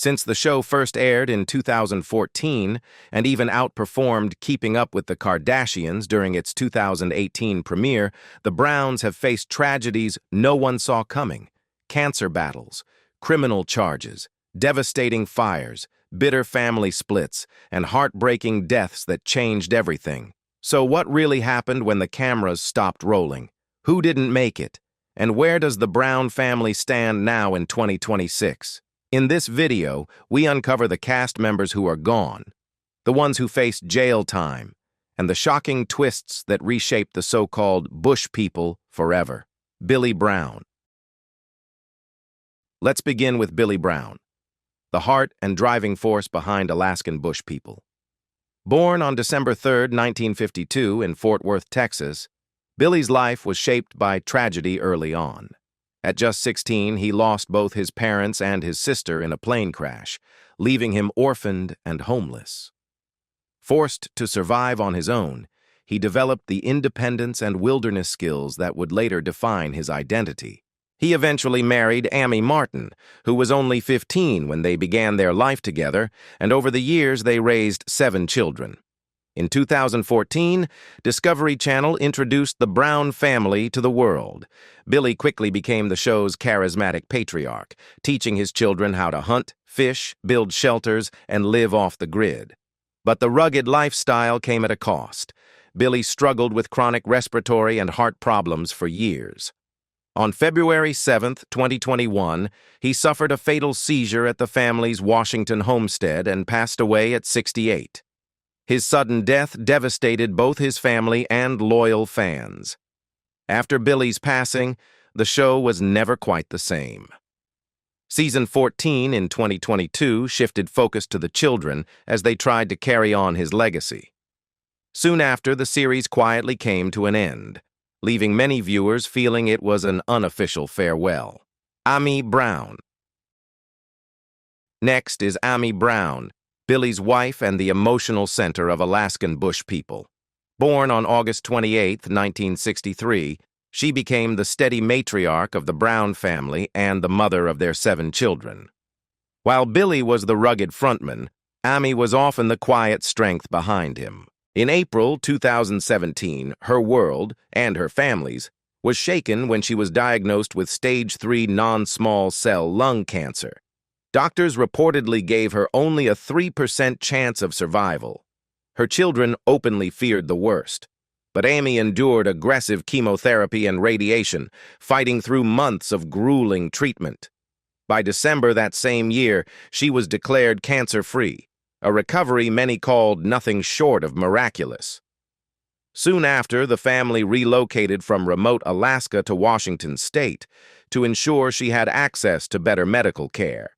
Since the show first aired in 2014 and even outperformed Keeping Up with the Kardashians during its 2018 premiere, the Browns have faced tragedies no one saw coming: cancer battles, criminal charges, devastating fires, bitter family splits, and heartbreaking deaths that changed everything. So what really happened when the cameras stopped rolling? Who didn't make it? And where does the Brown family stand now in 2026? In this video, we uncover the cast members who are gone, the ones who faced jail time, and the shocking twists that reshaped the so-called Bush people forever. Billy Brown. Let's begin with Billy Brown, the heart and driving force behind Alaskan Bush people. Born on December 3, 1952 in Fort Worth, Texas, Billy's life was shaped by tragedy early on. At just 16, he lost both his parents and his sister in a plane crash, leaving him orphaned and homeless. Forced to survive on his own, he developed the independence and wilderness skills that would later define his identity. He eventually married Amy Martin, who was only 15 when they began their life together, and over the years they raised 7 children. In 2014, Discovery Channel introduced the Brown family to the world. Billy quickly became the show's charismatic patriarch, teaching his children how to hunt, fish, build shelters, and live off the grid. But the rugged lifestyle came at a cost. Billy struggled with chronic respiratory and heart problems for years. On February 7, 2021, he suffered a fatal seizure at the family's Washington homestead and passed away at 68. His sudden death devastated both his family and loyal fans. After Billy's passing, the show was never quite the same. Season 14 in 2022 shifted focus to the children as they tried to carry on his legacy. Soon after, the series quietly came to an end, leaving many viewers feeling it was an unofficial farewell. Amy Brown. Next is Amy Brown, Billy's wife and the emotional center of Alaskan Bush people. Born on August 28, 1963, she became the steady matriarch of the Brown family and the mother of their 7 children. While Billy was the rugged frontman, Amy was often the quiet strength behind him. In April 2017, her world, and her family's, was shaken when she was diagnosed with stage 3 non-small cell lung cancer. Doctors reportedly gave her only a 3% chance of survival. Her children openly feared the worst, but Amy endured aggressive chemotherapy and radiation, fighting through months of grueling treatment. By December that same year, she was declared cancer-free, a recovery many called nothing short of miraculous. Soon after, the family relocated from remote Alaska to Washington state to ensure she had access to better medical care.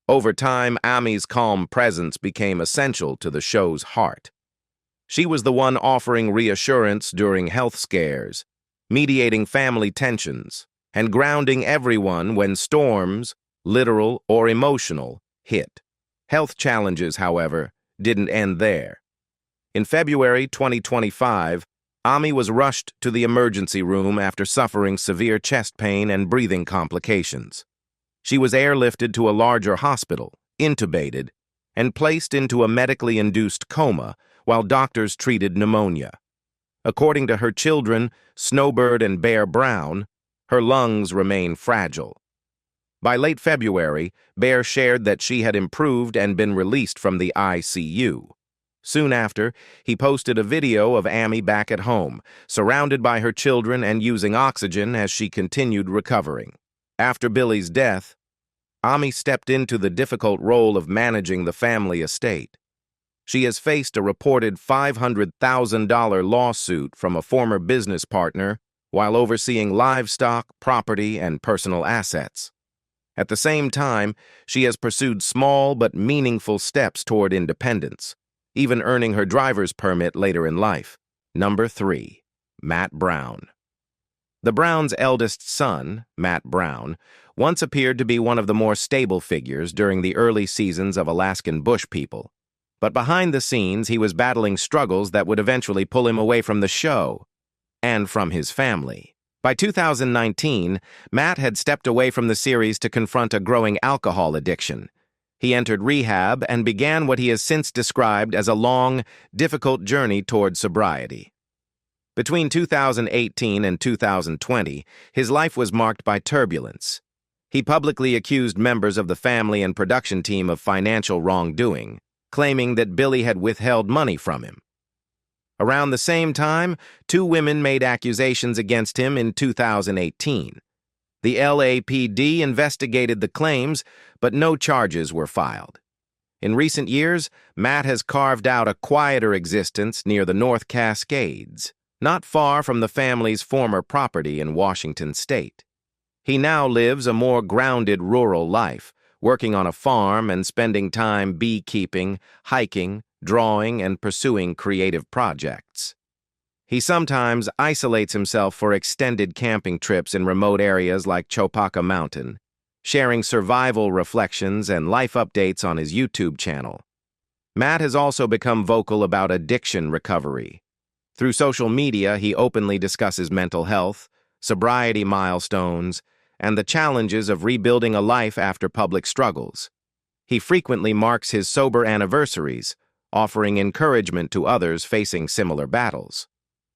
Over time, Amy's calm presence became essential to the show's heart. She was the one offering reassurance during health scares, mediating family tensions, and grounding everyone when storms, literal or emotional, hit. Health challenges, however, didn't end there. In February 2025, Amy was rushed to the emergency room after suffering severe chest pain and breathing complications. She was airlifted to a larger hospital, intubated, and placed into a medically induced coma while doctors treated pneumonia. According to her children, Snowbird and Bear Brown, her lungs remain fragile. By late February, Bear shared that she had improved and been released from the ICU. Soon after, he posted a video of Amy back at home, surrounded by her children and using oxygen as she continued recovering. After Billy's death, Amy stepped into the difficult role of managing the family estate. She has faced a reported $500,000 lawsuit from a former business partner while overseeing livestock, property, and personal assets. At the same time, she has pursued small but meaningful steps toward independence, even earning her driver's permit later in life. Number 3. Matt Brown. The Browns' eldest son, Matt Brown, once appeared to be one of the more stable figures during the early seasons of Alaskan Bush people. But behind the scenes, he was battling struggles that would eventually pull him away from the show and from his family. By 2019, Matt had stepped away from the series to confront a growing alcohol addiction. He entered rehab and began what he has since described as a long, difficult journey toward sobriety. Between 2018 and 2020, his life was marked by turbulence. He publicly accused members of the family and production team of financial wrongdoing, claiming that Billy had withheld money from him. Around the same time, two women made accusations against him in 2018. The LAPD investigated the claims, but no charges were filed. In recent years, Matt has carved out a quieter existence near the North Cascades, not far from the family's former property in Washington state. He now lives a more grounded rural life, working on a farm and spending time beekeeping, hiking, drawing, and pursuing creative projects. He sometimes isolates himself for extended camping trips in remote areas like Chopaka Mountain, sharing survival reflections and life updates on his YouTube channel. Matt has also become vocal about addiction recovery. Through social media, he openly discusses mental health, sobriety milestones, and the challenges of rebuilding a life after public struggles. He frequently marks his sober anniversaries, offering encouragement to others facing similar battles.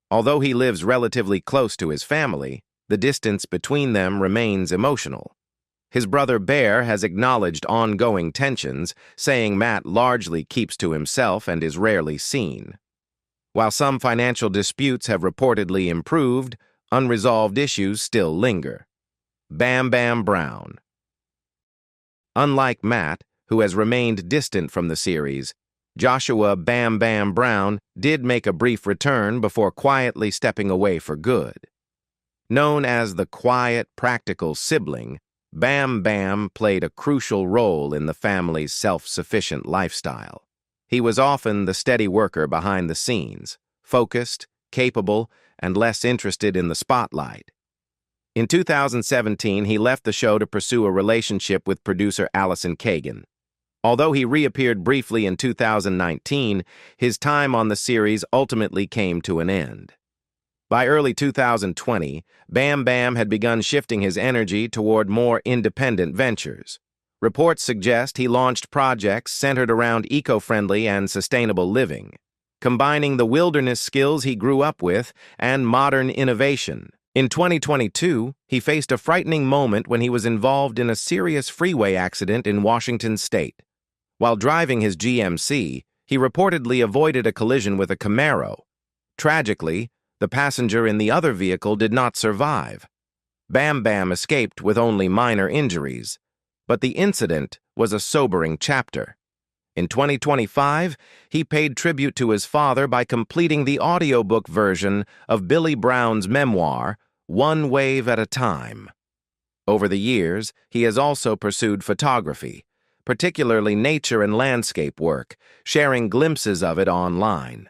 Although he lives relatively close to his family, the distance between them remains emotional. His brother Bear has acknowledged ongoing tensions, saying Matt largely keeps to himself and is rarely seen. While some financial disputes have reportedly improved, unresolved issues still linger. Bam Bam Brown. Unlike Matt, who has remained distant from the series, Joshua Bam Bam Brown did make a brief return before quietly stepping away for good. Known as the quiet, practical sibling, Bam Bam played a crucial role in the family's self-sufficient lifestyle. He was often the steady worker behind the scenes, focused, capable, and less interested in the spotlight. In 2017, he left the show to pursue a relationship with producer Alaskan. Although he reappeared briefly in 2019, his time on the series ultimately came to an end. By early 2020, Bam Bam had begun shifting his energy toward more independent ventures. Reports suggest he launched projects centered around eco-friendly and sustainable living, combining the wilderness skills he grew up with and modern innovation. In 2022, he faced a frightening moment when he was involved in a serious freeway accident in Washington state. While driving his GMC, he reportedly avoided a collision with a Camaro. Tragically, the passenger in the other vehicle did not survive. Bam Bam escaped with only minor injuries, but the incident was a sobering chapter. In 2025, he paid tribute to his father by completing the audiobook version of Billy Brown's memoir, One Wave at a Time. Over the years, he has also pursued photography, particularly nature and landscape work, sharing glimpses of it online.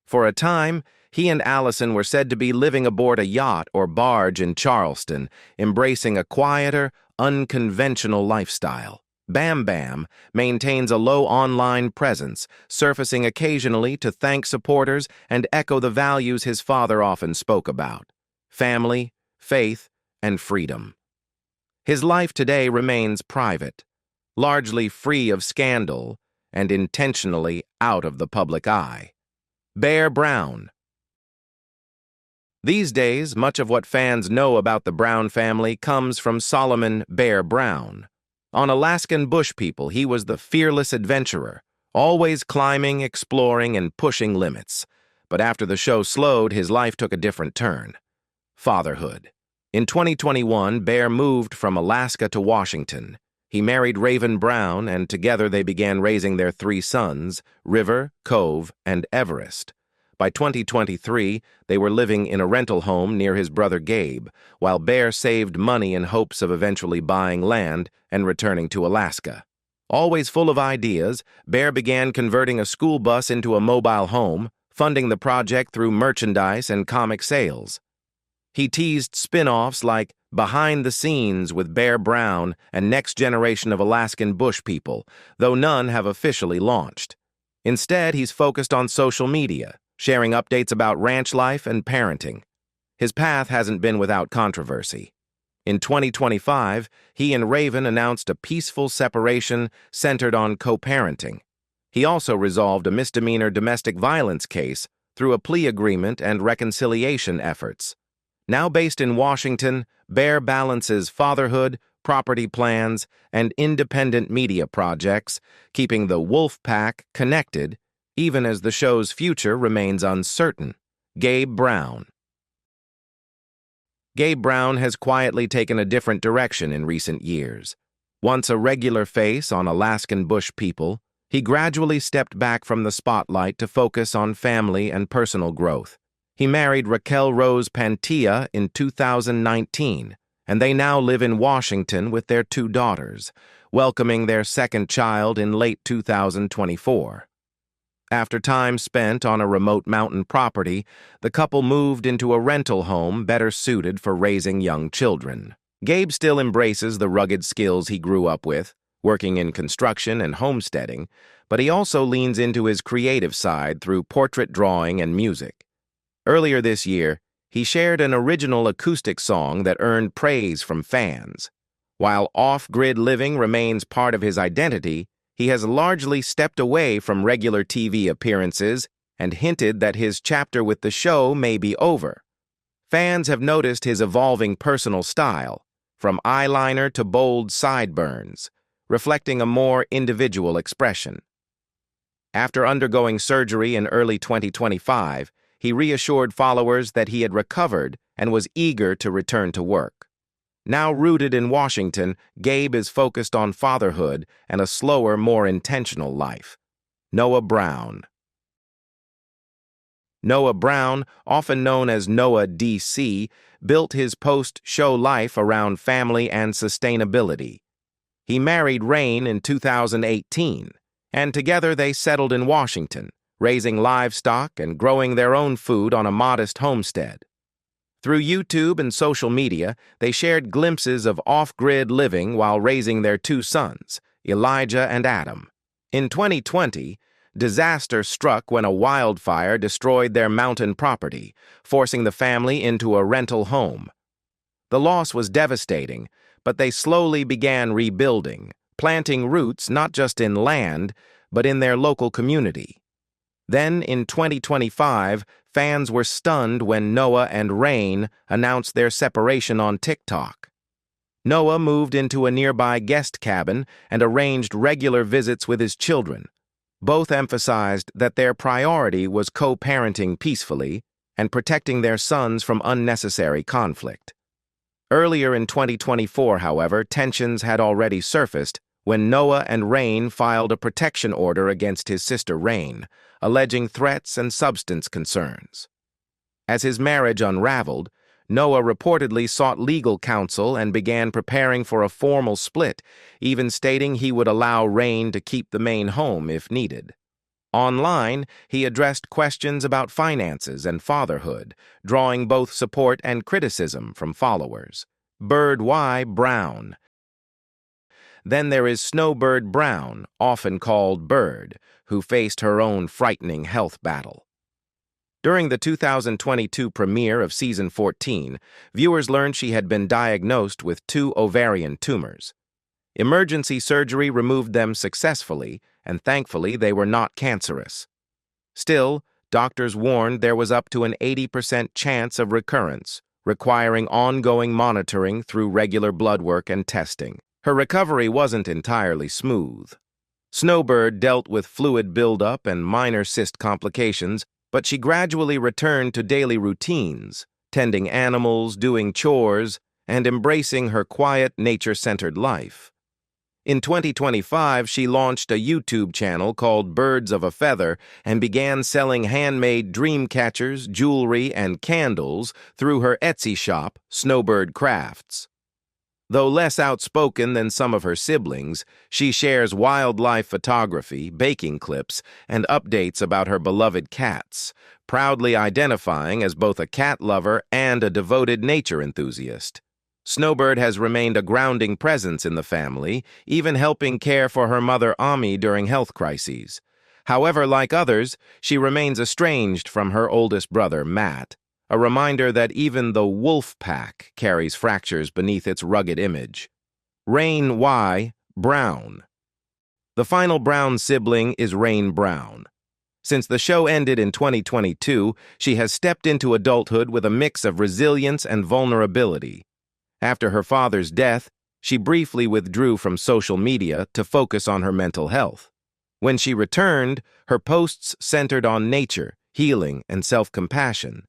For a time, he and Allison were said to be living aboard a yacht or barge in Charleston, embracing a quieter, unconventional lifestyle. Bam Bam maintains a low online presence, surfacing occasionally to thank supporters and echo the values his father often spoke about: family, faith, and freedom. His life today remains private, largely free of scandal and intentionally out of the public eye. Bear Brown. These days, much of what fans know about the Brown family comes from Solomon Bear Brown. On Alaskan Bush People, he was the fearless adventurer, always climbing, exploring, and pushing limits. But after the show slowed, his life took a different turn: fatherhood. In 2021, Bear moved from Alaska to Washington. He married Raven Brown, and together they began raising their 3 sons, River, Cove, and Everest. By 2023, they were living in a rental home near his brother Gabe, while Bear saved money in hopes of eventually buying land and returning to Alaska. Always full of ideas, Bear began converting a school bus into a mobile home, funding the project through merchandise and comic sales. He teased spin-offs like Behind the Scenes with Bear Brown and Next Generation of Alaskan Bush People, though none have officially launched. Instead, he's focused on social media, sharing updates about ranch life and parenting. His path hasn't been without controversy. In 2025, he and Raven announced a peaceful separation centered on co-parenting. He also resolved a misdemeanor domestic violence case through a plea agreement and reconciliation efforts. Now based in Washington, Bear balances fatherhood, property plans, and independent media projects, keeping the Wolf Pack connected, even as the show's future remains uncertain. Gabe Brown. Gabe Brown has quietly taken a different direction in recent years. Once a regular face on Alaskan bush people, he gradually stepped back from the spotlight to focus on family and personal growth. He married Raquel Rose Pantia in 2019, and they now live in Washington with their 2 daughters, welcoming their second child in late 2024. After time spent on a remote mountain property, the couple moved into a rental home better suited for raising young children. Gabe still embraces the rugged skills he grew up with, working in construction and homesteading, but he also leans into his creative side through portrait drawing and music. Earlier this year, he shared an original acoustic song that earned praise from fans. While off-grid living remains part of his identity, he has largely stepped away from regular TV appearances and hinted that his chapter with the show may be over. Fans have noticed his evolving personal style, from eyeliner to bold sideburns, reflecting a more individual expression. After undergoing surgery in early 2025, he reassured followers that he had recovered and was eager to return to work. Now rooted in Washington, Gabe is focused on fatherhood and a slower, more intentional life. Noah Brown. Noah Brown, often known as Noah DC, built his post-show life around family and sustainability. He married Rain in 2018, and together they settled in Washington, raising livestock and growing their own food on a modest homestead. Through YouTube and social media, they shared glimpses of off-grid living while raising their 2 sons, Elijah and Adam. In 2020, disaster struck when a wildfire destroyed their mountain property, forcing the family into a rental home. The loss was devastating, but they slowly began rebuilding, planting roots not just in land, but in their local community. Then, in 2025, fans were stunned when Noah and Rain announced their separation on TikTok. Noah moved into a nearby guest cabin and arranged regular visits with his children. Both emphasized that their priority was co-parenting peacefully and protecting their sons from unnecessary conflict. Earlier in 2024, however, tensions had already surfaced when Noah and Rain filed a protection order against his sister Rain, alleging threats and substance concerns. As his marriage unraveled, Noah reportedly sought legal counsel and began preparing for a formal split, even stating he would allow Rain to keep the main home if needed. Online, he addressed questions about finances and fatherhood, drawing both support and criticism from followers. Bird Y. Brown. Then there is Snowbird Brown, often called Bird, who faced her own frightening health battle. During the 2022 premiere of Season 14, viewers learned she had been diagnosed with 2 ovarian tumors. Emergency surgery removed them successfully, and thankfully they were not cancerous. Still, doctors warned there was up to an 80% chance of recurrence, requiring ongoing monitoring through regular blood work and testing. Her recovery wasn't entirely smooth. Snowbird dealt with fluid buildup and minor cyst complications, but she gradually returned to daily routines, tending animals, doing chores, and embracing her quiet, nature-centered life. In 2025, she launched a YouTube channel called Birds of a Feather and began selling handmade dream catchers, jewelry, and candles through her Etsy shop, Snowbird Crafts. Though less outspoken than some of her siblings, she shares wildlife photography, baking clips, and updates about her beloved cats, proudly identifying as both a cat lover and a devoted nature enthusiast. Snowbird has remained a grounding presence in the family, even helping care for her mother Ami during health crises. However, like others, she remains estranged from her oldest brother, Matt, a reminder that even the wolf pack carries fractures beneath its rugged image. Rain Y. Brown. The final Brown sibling is Rain Brown. Since the show ended in 2022, she has stepped into adulthood with a mix of resilience and vulnerability. After her father's death, she briefly withdrew from social media to focus on her mental health. When she returned, her posts centered on nature, healing, and self-compassion.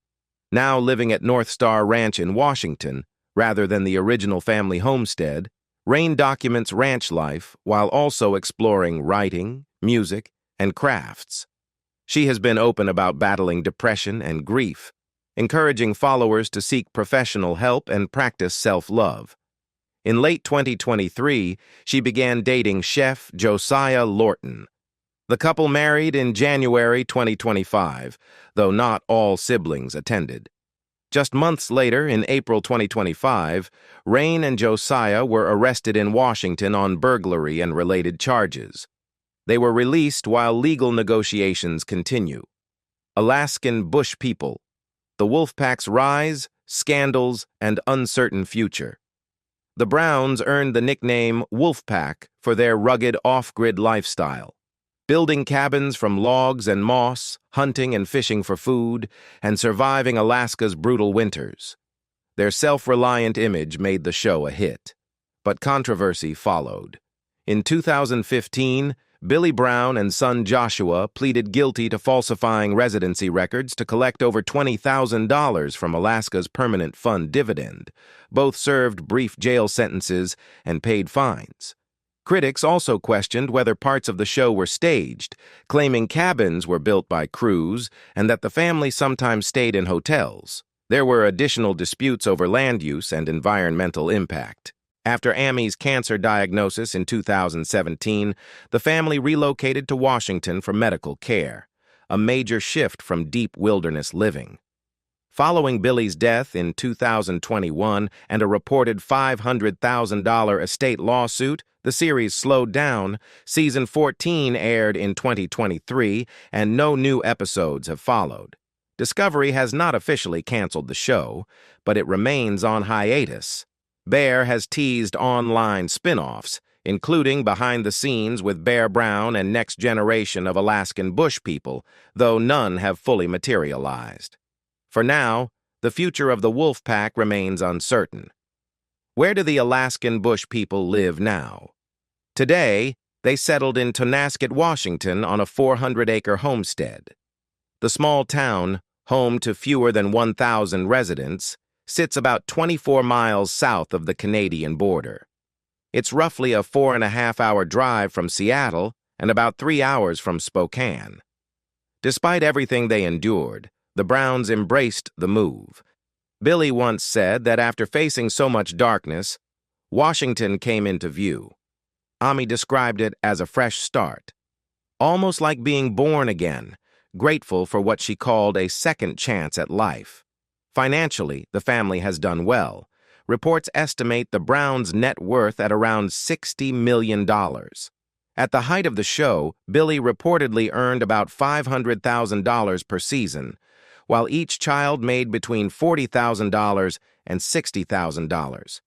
Now living at North Star Ranch in Washington, rather than the original family homestead, Rain documents ranch life while also exploring writing, music, and crafts. She has been open about battling depression and grief, encouraging followers to seek professional help and practice self-love. In late 2023, she began dating chef Josiah Lorton. The couple married in January 2025, though not all siblings attended. Just months later, in April 2025, Rain and Josiah were arrested in Washington on burglary and related charges. They were released while legal negotiations continue. Alaskan Bush People. The Wolfpack's rise, scandals, and uncertain future. The Browns earned the nickname Wolfpack for their rugged off-grid lifestyle, building cabins from logs and moss, hunting and fishing for food, and surviving Alaska's brutal winters. Their self-reliant image made the show a hit, but controversy followed. In 2015, Billy Brown and son Joshua pleaded guilty to falsifying residency records to collect over $20,000 from Alaska's Permanent Fund dividend. Both served brief jail sentences and paid fines. Critics also questioned whether parts of the show were staged, claiming cabins were built by crews and that the family sometimes stayed in hotels. There were additional disputes over land use and environmental impact. After Amy's cancer diagnosis in 2017, the family relocated to Washington for medical care, a major shift from deep wilderness living. Following Billy's death in 2021 and a reported $500,000 estate lawsuit, the series slowed down. Season 14 aired in 2023, and no new episodes have followed. Discovery has not officially canceled the show, but it remains on hiatus. Bear has teased online spin-offs, including Behind the Scenes with Bear Brown and Next Generation of Alaskan Bush People, though none have fully materialized. For now, the future of the Wolfpack remains uncertain. Where do the Alaskan Bush People live now? Today, they settled in Tonasket, Washington on a 400-acre homestead. The small town, home to fewer than 1,000 residents, sits about 24 miles south of the Canadian border. It's roughly a 4.5-hour drive from Seattle and about 3 hours from Spokane. Despite everything they endured, the Browns embraced the move. Billy once said that after facing so much darkness, Washington came into view. Amy described it as a fresh start, almost like being born again, grateful for what she called a second chance at life. Financially, the family has done well. Reports estimate the Browns' net worth at around $60 million. At the height of the show, Billy reportedly earned about $500,000 per season, while each child made between $40,000 and $60,000.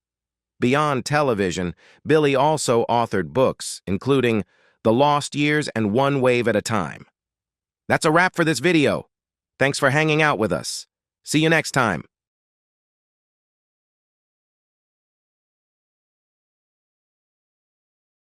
Beyond television, Billy also authored books, including The Lost Years and One Wave at a Time. That's a wrap for this video. Thanks for hanging out with us. See you next time.